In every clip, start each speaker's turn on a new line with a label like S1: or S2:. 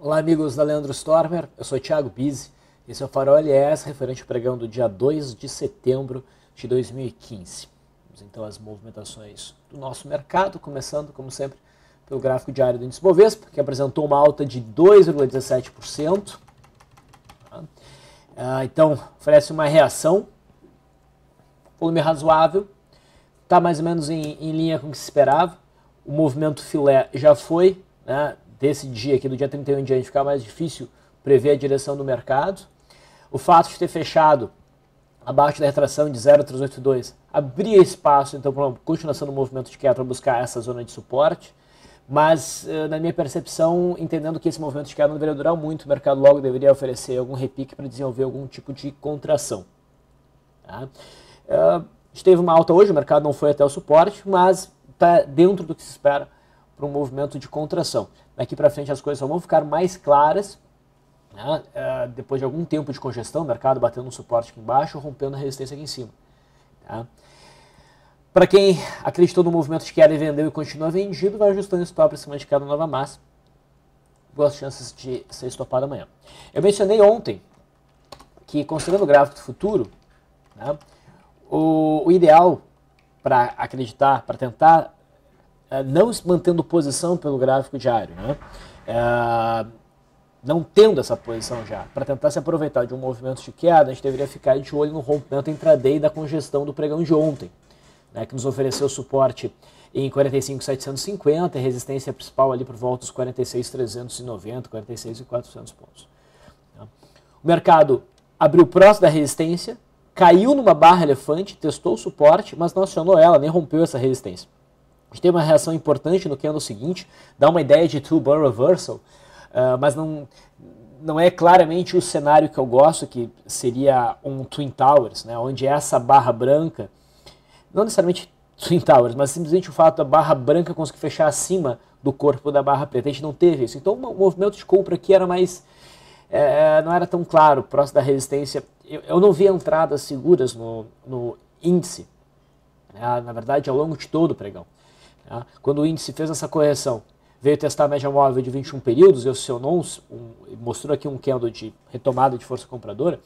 S1: Olá amigos da Leandro Stormer, eu sou Thiago Bizzi, esse é o Farol LS, referente ao pregão do dia 2 de setembro de 2015. Vamos então às movimentações do nosso mercado, começando como sempre pelo gráfico diário do índice Bovespa, que apresentou uma alta de 2,17%. Então oferece uma reação, volume razoável, está mais ou menos em linha com o que se esperava. O movimento filé já foi, né, desse dia aqui, do dia 31 em diante, ficar mais difícil prever a direção do mercado. O fato de ter fechado abaixo da retração de 0,382 abria espaço então para uma continuação do movimento de queda para buscar essa zona de suporte, mas na minha percepção, entendendo que esse movimento de queda não deveria durar muito, o mercado logo deveria oferecer algum repique para desenvolver algum tipo de contração. Tá? A gente teve uma alta hoje, o mercado não foi até o suporte, mas está dentro do que se espera para um movimento de contração. Daqui para frente as coisas só vão ficar mais claras, né? Depois de algum tempo de congestão, o mercado batendo um suporte aqui embaixo, rompendo a resistência aqui em cima. Tá? Para quem acreditou no movimento de queda e vendeu e continua vendido, vai ajustando o stop para cima de cada nova massa. Boas chances de ser estopado amanhã. Eu mencionei ontem que, considerando o gráfico do futuro, né, o ideal para acreditar, para tentar não mantendo posição pelo gráfico diário, né? Não tendo essa posição já, para tentar se aproveitar de um movimento de queda, a gente deveria ficar de olho no rompimento intraday da congestão do pregão de ontem, né, que nos ofereceu suporte em 45.750 e resistência principal ali por volta dos 46.390, 46.400 pontos. O mercado abriu próximo da resistência, caiu numa barra elefante, testou o suporte, mas não acionou ela, nem rompeu essa resistência. A gente tem uma reação importante no candle seguinte, dá uma ideia de two-bar reversal, mas não é claramente o cenário que eu gosto, que seria um Twin Towers, né, onde essa barra branca, não necessariamente Twin Towers, mas simplesmente o fato da barra branca conseguir fechar acima do corpo da barra preta. A gente não teve isso. Então o movimento de compra aqui era mais, não era tão claro, próximo da resistência. Eu não vi entradas seguras no índice, né, na verdade ao longo de todo o pregão. Tá? Quando o índice fez essa correção, veio testar a média móvel de 21 períodos, e acionou mostrou aqui um candle de retomada de força compradora,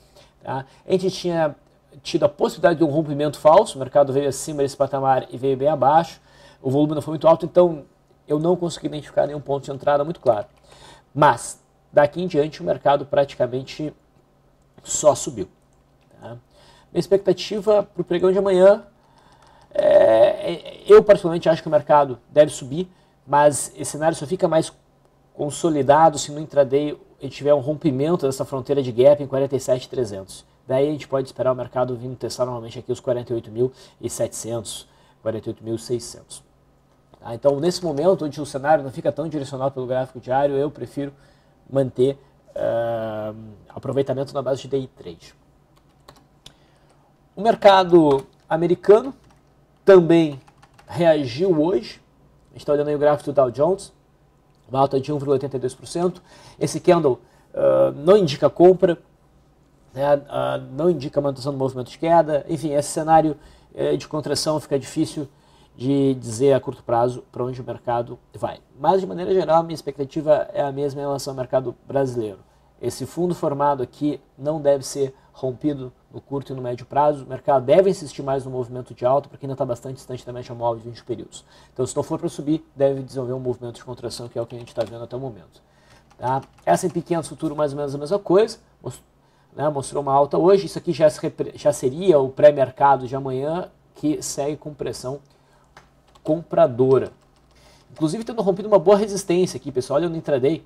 S1: tá? A gente tinha tido a possibilidade de um rompimento falso, o mercado veio acima desse patamar e veio bem abaixo, o volume não foi muito alto, então eu não consegui identificar nenhum ponto de entrada muito claro. Mas, daqui em diante, o mercado praticamente só subiu. Tá? Minha expectativa para o pregão de amanhã, eu particularmente acho que o mercado deve subir, mas esse cenário só fica mais consolidado se no intraday ele tiver um rompimento dessa fronteira de gap em 47.300. Daí a gente pode esperar o mercado vindo testar normalmente aqui os 48.700, 48.600. Tá? Então, nesse momento, onde o cenário não fica tão direcional pelo gráfico diário, eu prefiro manter aproveitamento na base de day trade. O mercado americano também reagiu hoje. A gente está olhando aí o gráfico do Dow Jones, uma alta de 1,82%. Esse candle não indica compra, né, não indica manutenção do movimento de queda. Enfim, esse cenário de contração fica difícil de dizer a curto prazo para onde o mercado vai. Mas, de maneira geral, a minha expectativa é a mesma em relação ao mercado brasileiro. Esse fundo formado aqui não deve ser rompido no curto e no médio prazo. O mercado deve insistir mais no movimento de alta, porque ainda está bastante distante da média móvel de 20 períodos. Então, se não for para subir, deve desenvolver um movimento de contração, que é o que a gente está vendo até o momento. Tá? S&P 500 futuro, mais ou menos a mesma coisa, mostrou uma alta hoje. Isso aqui já seria o pré-mercado de amanhã, que segue com pressão compradora. Inclusive, tendo rompido uma boa resistência aqui, pessoal, olha no intraday.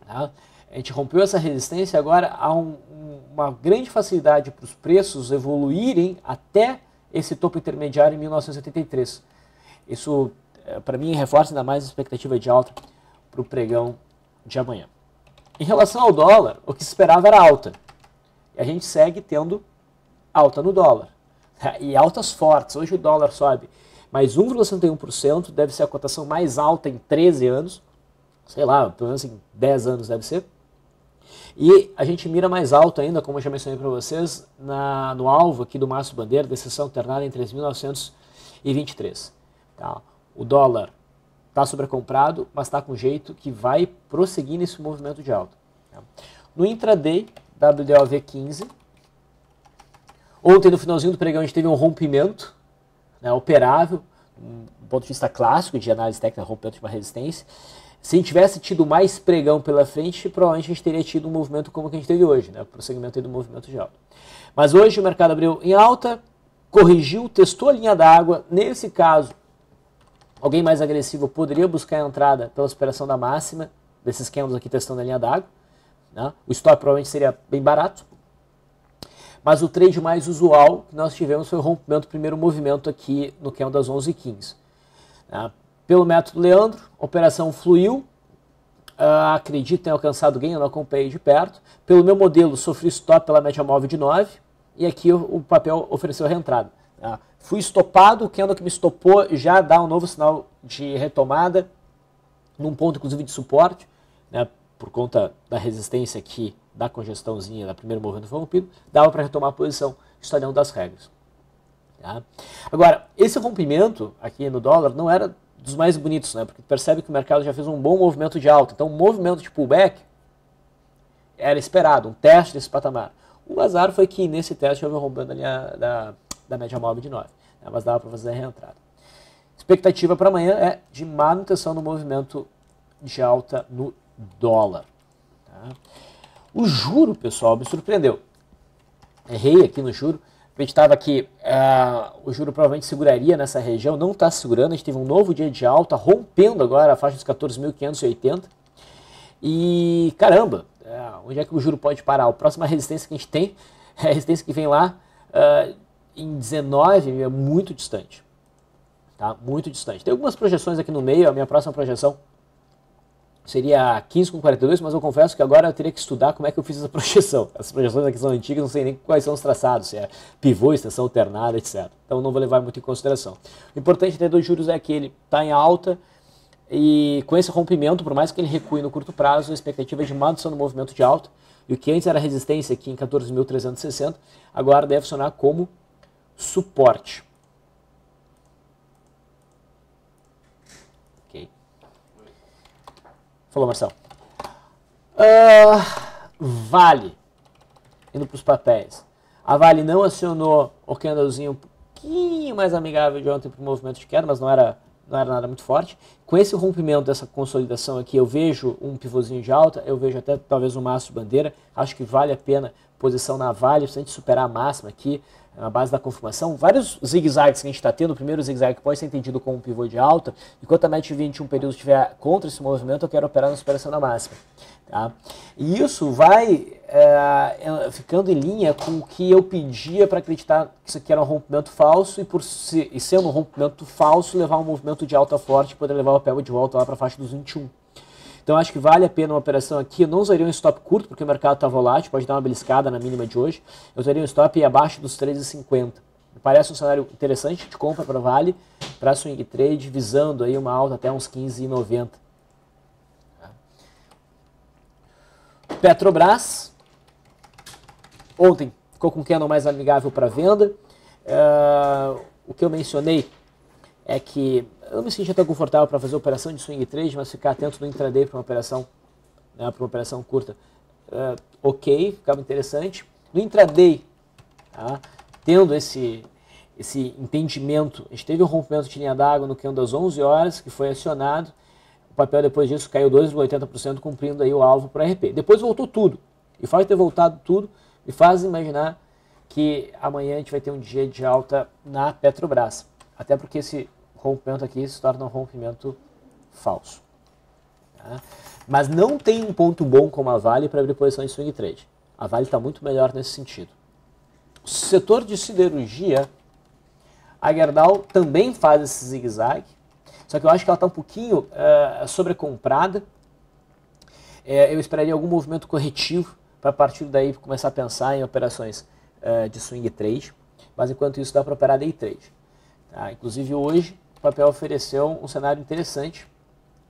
S1: Tá? A gente rompeu essa resistência, agora há uma grande facilidade para os preços evoluírem até esse topo intermediário em 1983. Isso, para mim, reforça ainda mais a expectativa de alta para o pregão de amanhã. Em relação ao dólar, o que se esperava era alta. E a gente segue tendo alta no dólar. E altas fortes. Hoje o dólar sobe mais 1,61%, deve ser a cotação mais alta em 13 anos. Sei lá, pelo menos em 10 anos deve ser. E a gente mira mais alto ainda, como eu já mencionei para vocês, no alvo aqui do Márcio Bandeira, da sessão alternada em 3.923. Tá? O dólar está sobrecomprado, mas está com jeito que vai prosseguir nesse movimento de alta. Tá? No intraday, WDOV15, ontem no finalzinho do pregão a gente teve um rompimento, né, operável, do ponto de vista clássico de análise técnica, rompimento de uma resistência. Se a gente tivesse tido mais pregão pela frente, provavelmente a gente teria tido um movimento como o que a gente teve hoje, né, o prosseguimento aí do movimento de alta. Mas hoje o mercado abriu em alta, corrigiu, testou a linha d'água. Nesse caso, alguém mais agressivo poderia buscar a entrada pela superação da máxima, desses candles aqui testando a linha d'água. Né? O stop provavelmente seria bem barato. Mas o trade mais usual que nós tivemos foi o rompimento do primeiro movimento aqui no candle das 11h15. Né? Pelo método Leandro, a operação fluiu. Acredito ter alcançado ganho, eu não acompanhei de perto. Pelo meu modelo, sofri stop pela média móvel de 9. E aqui o papel ofereceu a reentrada. Tá? Fui estopado, o candle que me estopou já dá um novo sinal de retomada, num ponto inclusive de suporte, né, por conta da resistência aqui, da congestãozinha, da primeiro movimento foi rompido, dava para retomar a posição, isso está dentro das regras. Tá? Agora, esse rompimento aqui no dólar não era dos mais bonitos, né, porque percebe que o mercado já fez um bom movimento de alta, então um movimento de pullback era esperado, um teste desse patamar. O azar foi que nesse teste houve um rompimento da linha da média móvel de 9, né, mas dava para fazer a reentrada. Expectativa para amanhã é de manutenção do movimento de alta no dólar. Tá? O juro, pessoal, me surpreendeu. Errei aqui no juro. Acreditava que o juro provavelmente seguraria nessa região, não está segurando. A gente teve um novo dia de alta, rompendo agora a faixa dos 14.580. E caramba, onde é que o juro pode parar? A próxima resistência que a gente tem é a resistência que vem lá em 19, é muito distante. Tá? Muito distante. Tem algumas projeções aqui no meio, a minha próxima projeção seria 15,42, mas eu confesso que agora eu teria que estudar como é que eu fiz essa projeção. As projeções aqui são antigas, não sei nem quais são os traçados, se é pivô, extensão alternada, etc. Então não vou levar muito em consideração. O importante ter dos juros é que ele está em alta e com esse rompimento, por mais que ele recue no curto prazo, a expectativa é de manutenção do movimento de alta. E o que antes era resistência aqui em 14.360, agora deve funcionar como suporte. Falou, Marcelo. Vale. Indo para os papéis. A Vale não acionou o candlezinho um pouquinho mais amigável de ontem para o movimento de queda, mas não era nada muito forte. Com esse rompimento dessa consolidação aqui, eu vejo um pivôzinho de alta, eu vejo até talvez um maço de bandeira. Acho que vale a pena posição na Vale, se a gente superar a máxima aqui, na base da confirmação. Vários zigue-zagues que a gente está tendo, o primeiro zigue-zague pode ser entendido como um pivô de alta, enquanto a média de 21 períodos estiver contra esse movimento, eu quero operar na superação da máxima. Tá? E isso vai ficando em linha com o que eu pedia para acreditar que isso aqui era um rompimento falso e sendo um rompimento falso, levar um movimento de alta forte e poder levar o papel de volta lá para a faixa dos 21. Então acho que vale a pena uma operação aqui. Eu não usaria um stop curto, porque o mercado está volátil, pode dar uma beliscada na mínima de hoje. Eu usaria um stop abaixo dos 13,50. Me parece um cenário interessante de compra para Vale, para swing trade, visando aí uma alta até uns 15,90. Petrobras, ontem ficou com um candle mais amigável para venda. O que eu mencionei é que eu não me senti tão confortável para fazer operação de swing trade, mas ficar atento no intraday para uma operação, né, para uma operação curta, ok, ficava interessante. No intraday, tá, tendo esse entendimento, a gente teve um rompimento de linha d'água no candle das 11 horas, que foi acionado, o papel depois disso caiu 2,80%, cumprindo aí o alvo para RP. Depois voltou tudo, e o fato de ter voltado tudo me faz imaginar que amanhã a gente vai ter um dia de alta na Petrobras, até porque esse rompimento aqui se torna um rompimento falso. Tá? Mas não tem um ponto bom como a Vale para abrir posição de swing trade. A Vale está muito melhor nesse sentido. O setor de siderurgia, a Gerdau também faz esse zigue-zague, só que eu acho que ela está um pouquinho sobrecomprada. Eu esperaria algum movimento corretivo para a partir daí começar a pensar em operações de swing trade, mas enquanto isso dá para operar day trade. Tá? Inclusive hoje o papel ofereceu um cenário interessante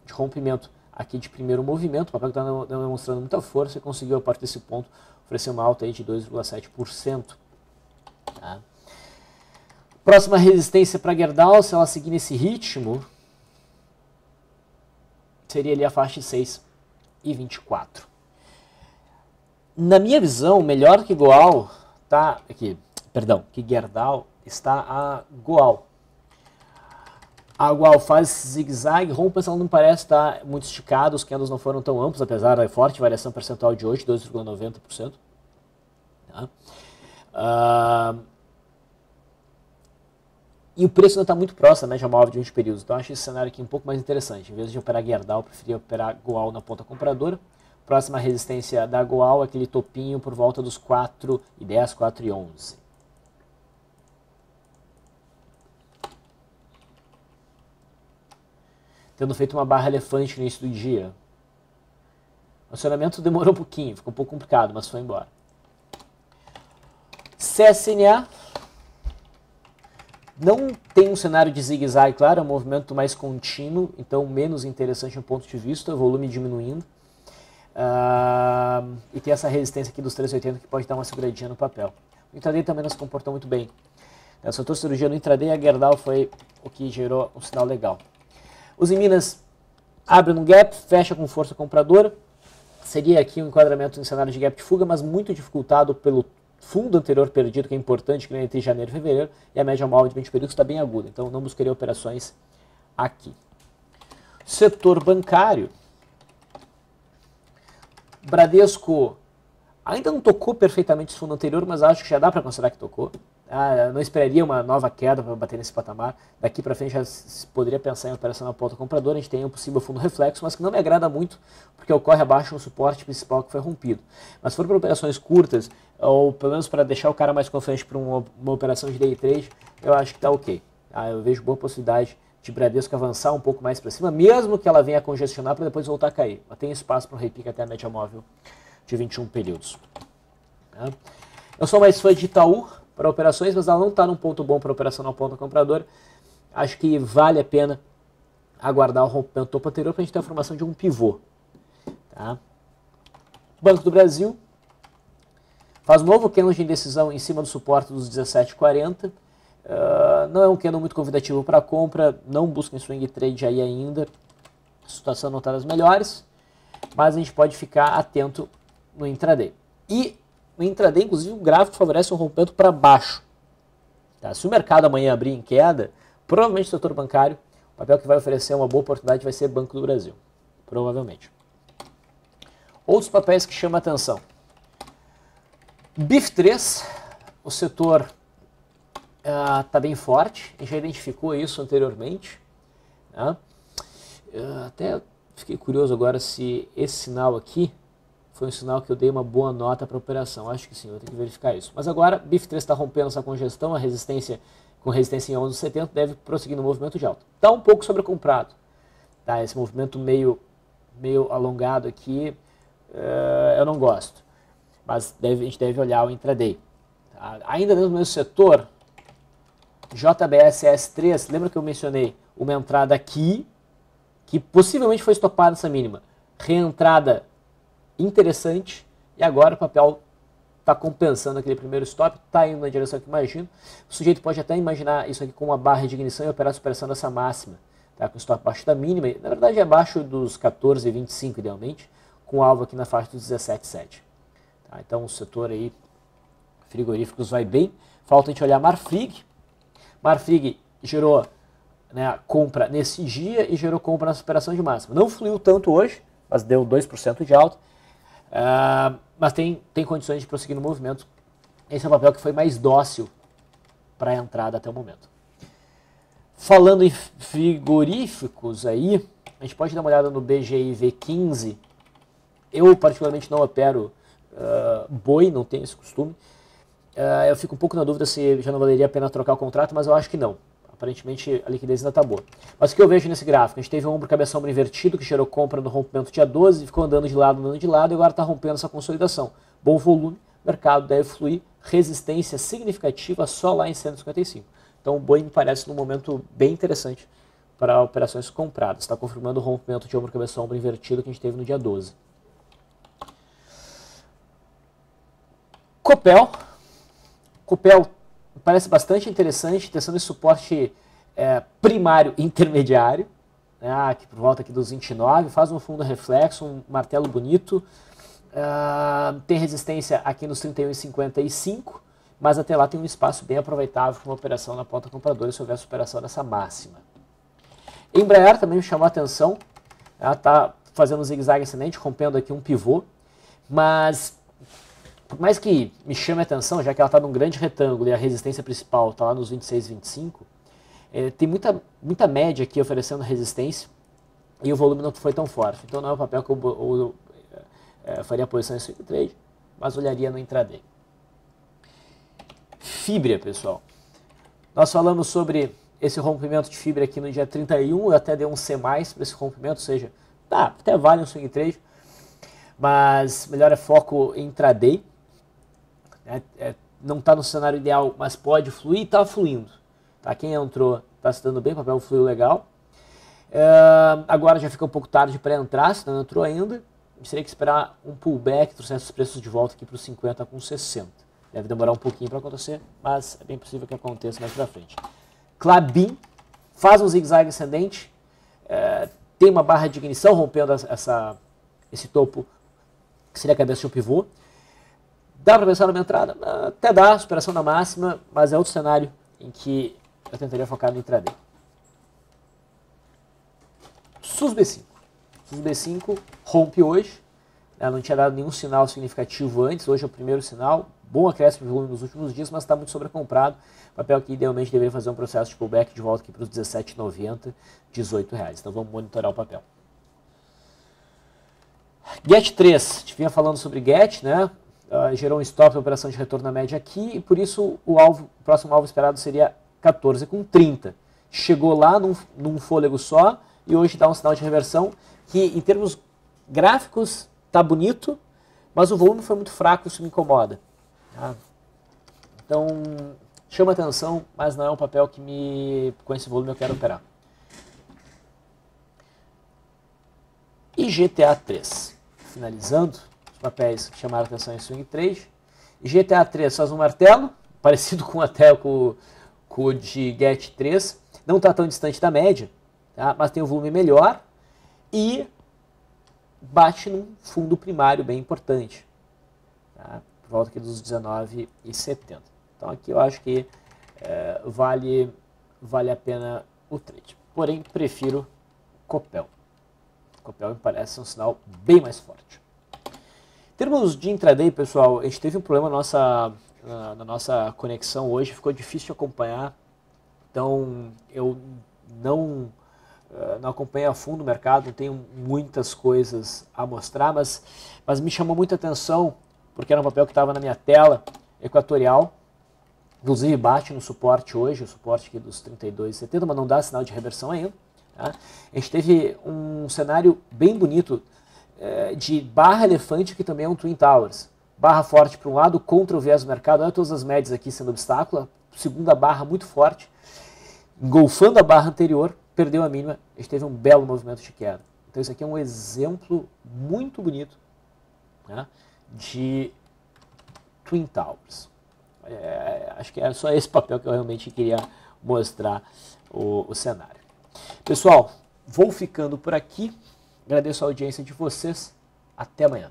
S1: de rompimento aqui de primeiro movimento. O papel está demonstrando muita força e conseguiu a partir desse ponto oferecer uma alta aí de 2,7%. Tá? Próxima resistência para Gerdau, se ela seguir nesse ritmo, seria ali a faixa de 6,24. Na minha visão, melhor que Goal tá aqui, perdão, que Gerdau está a Goal. A Goal faz zigue-zague, rompe, mas ela não parece estar muito esticada, os candles não foram tão amplos, apesar da forte variação percentual de hoje, 2,90%. Tá? E o preço ainda está muito próximo da média móvel de 20 períodos, então eu acho esse cenário aqui um pouco mais interessante. Em vez de operar Gerdau, eu preferia operar Goal na ponta compradora. Próxima resistência da Goal, aquele topinho por volta dos 4,10, 4,11. Tendo feito uma barra elefante no início do dia. O acionamento demorou um pouquinho, ficou um pouco complicado, mas foi embora. CSNA não tem um cenário de zigue-zague, claro, é um movimento mais contínuo, então menos interessante do ponto de vista, volume diminuindo. E tem essa resistência aqui dos 3,80 que pode dar uma seguradinha no papel. O intraday também não se comportou muito bem. O setor cirurgia no intraday, a Gerdau foi o que gerou um sinal legal. Os em Minas abre no gap, fecha com força compradora. Seria aqui um enquadramento em cenário de gap de fuga, mas muito dificultado pelo fundo anterior perdido, que é importante, que é entre janeiro e fevereiro, e a média móvel de 20 períodos está bem aguda, então não buscaria operações aqui. Setor bancário. Bradesco ainda não tocou perfeitamente esse fundo anterior, mas acho que já dá para considerar que tocou. Não esperaria uma nova queda para bater nesse patamar. Daqui para frente já se poderia pensar em operação na ponta compradora. A gente tem um possível fundo reflexo, mas que não me agrada muito, porque ocorre abaixo um suporte principal que foi rompido. Mas se for para operações curtas, ou pelo menos para deixar o cara mais confiante para uma operação de day trade, eu acho que está ok. Eu vejo boa possibilidade de Bradesco avançar um pouco mais para cima, mesmo que ela venha a congestionar para depois voltar a cair. Ela tem espaço para um repique até a média móvel de 21 períodos. Eu sou mais fã de Itaú para operações, mas ela não está num ponto bom para operação na ponta compradora. Acho que vale a pena aguardar o rompimento topo anterior para a gente ter a formação de um pivô. Tá? Banco do Brasil faz um novo candle de indecisão em cima do suporte dos 17,40. Não é um candle muito convidativo para compra, não busquem swing trade aí ainda. A situação não está das melhores, mas a gente pode ficar atento no intraday. E no intraday, inclusive, o gráfico favorece um rompimento para baixo. Tá? Se o mercado amanhã abrir em queda, provavelmente o setor bancário, o papel que vai oferecer uma boa oportunidade vai ser Banco do Brasil. Provavelmente. Outros papéis que chamam a atenção. BIF3, o setor está bem forte, a gente já identificou isso anteriormente. Tá? Até fiquei curioso agora se esse sinal aqui foi um sinal que eu dei uma boa nota para a operação. Acho que sim, vou ter que verificar isso. Mas agora, BIF3 está rompendo essa congestão, a resistência com resistência em 11,70 deve prosseguir no movimento de alta. Está um pouco sobrecomprado. Tá? Esse movimento meio alongado aqui, eu não gosto. Mas a gente deve olhar o intraday. Tá? Ainda dentro do mesmo setor, JBSS3, lembra que eu mencionei uma entrada aqui, que possivelmente foi estopada essa mínima. Reentrada interessante, e agora o papel está compensando aquele primeiro stop, está indo na direção que imagino. O sujeito pode até imaginar isso aqui com uma barra de ignição e operar superação dessa máxima, tá? Com stop abaixo da mínima, na verdade é abaixo dos 14,25 idealmente, com alvo aqui na faixa dos 17,7. Tá? Então o setor aí, frigoríficos, vai bem. Falta a gente olhar Marfrig. Marfrig gerou, né, compra nesse dia e gerou compra na superação de máxima. Não fluiu tanto hoje, mas deu 2% de alta. Mas tem condições de prosseguir no movimento. Esse é o papel que foi mais dócil para a entrada até o momento. Falando em frigoríficos aí, a gente pode dar uma olhada no BGIV15. Eu particularmente não opero boi, não tenho esse costume. Eu fico um pouco na dúvida se já não valeria a pena trocar o contrato, mas eu acho que não. Aparentemente a liquidez ainda está boa. Mas o que eu vejo nesse gráfico? A gente teve um ombro cabeça-ombro invertido que gerou compra no rompimento dia 12, ficou andando de lado, e agora está rompendo essa consolidação. Bom volume, mercado deve fluir, resistência significativa só lá em 155. Então o boi me parece num momento bem interessante para operações compradas. Está confirmando o rompimento de ombro cabeça-ombro invertido que a gente teve no dia 12. Copel parece bastante interessante, testando esse suporte primário intermediário. né, aqui por volta aqui dos 29, faz um fundo reflexo, um martelo bonito, tem resistência aqui nos 31,55, mas até lá tem um espaço bem aproveitável para uma operação na ponta compradora se houver superação dessa máxima. Embraer também me chamou a atenção, ela está fazendo um zigue-zague ascendente, rompendo aqui um pivô, mas por mais que me chame a atenção, já que ela está num grande retângulo e a resistência principal está lá nos 26,25, tem muita média aqui oferecendo resistência e o volume não foi tão forte. Então não é um papel que eu faria posição em swing trade, mas olharia no intraday. Fibria, pessoal. Nós falamos sobre esse rompimento de fibra aqui no dia 31, eu até dei um C+ para esse rompimento, ou seja, até vale um swing trade, mas melhor é foco em intraday. Não está no cenário ideal, mas pode fluir e está fluindo. Tá? Quem entrou está se dando bem, o papel fluiu legal. Agora já fica um pouco tarde para entrar, se não entrou ainda. Teria que esperar um pullback, trouxesse os preços de volta aqui para os 50 com 60. Deve demorar um pouquinho para acontecer, mas é bem possível que aconteça mais para frente. Klabin faz um zigue-zague ascendente, tem uma barra de ignição rompendo esse topo, que seria a cabeça de um pivô. Dá para pensar numa entrada? Até dá, superação da máxima, mas é outro cenário em que eu tentaria focar no intraday. SUSB5. SUSB5 rompe hoje, não tinha dado nenhum sinal significativo antes, hoje é o primeiro sinal, bom acréscimo de volume nos últimos dias, mas está muito sobrecomprado, papel que idealmente deveria fazer um processo de pullback de volta aqui para os R$17,90, R$18. Então vamos monitorar o papel. GET3, vinha falando sobre GET, né? Gerou um stop na operação de retorno na média aqui, e por isso o próximo alvo esperado seria 14,30. Chegou lá num fôlego só, e hoje dá um sinal de reversão, que em termos gráficos está bonito, mas o volume foi muito fraco, isso me incomoda. Tá? Então, chama atenção, mas não é um papel que com esse volume eu quero operar. E GTA3, finalizando, os papéis que chamaram atenção em swing trade. E GTA3 faz um martelo, parecido até com o de GET3, não está tão distante da média, tá? Mas tem um volume melhor e bate num fundo primário bem importante, tá? Por volta aqui dos 19,70. Então aqui eu acho que vale a pena o trade. Porém, prefiro Copel. Copel me parece um sinal bem mais forte. Em termos de intraday, pessoal, a gente teve um problema na nossa conexão hoje, ficou difícil de acompanhar. Então eu não acompanho a fundo o mercado, não tenho muitas coisas a mostrar, mas me chamou muita atenção, porque era um papel que estava na minha tela, equatorial, inclusive bate no suporte hoje, o suporte aqui dos 32,70, mas não dá sinal de reversão ainda. Tá? A gente teve um cenário bem bonito de barra elefante, que também é um Twin Towers. Barra forte para um lado, contra o viés do mercado, olha todas as médias aqui sendo obstáculo, segunda barra muito forte, engolfando a barra anterior, perdeu a mínima, a gente teve um belo movimento de queda. Então isso aqui é um exemplo muito bonito, né, de Twin Towers. Acho que é só esse papel que eu realmente queria mostrar o cenário. Pessoal, vou ficando por aqui, agradeço a audiência de vocês, até amanhã.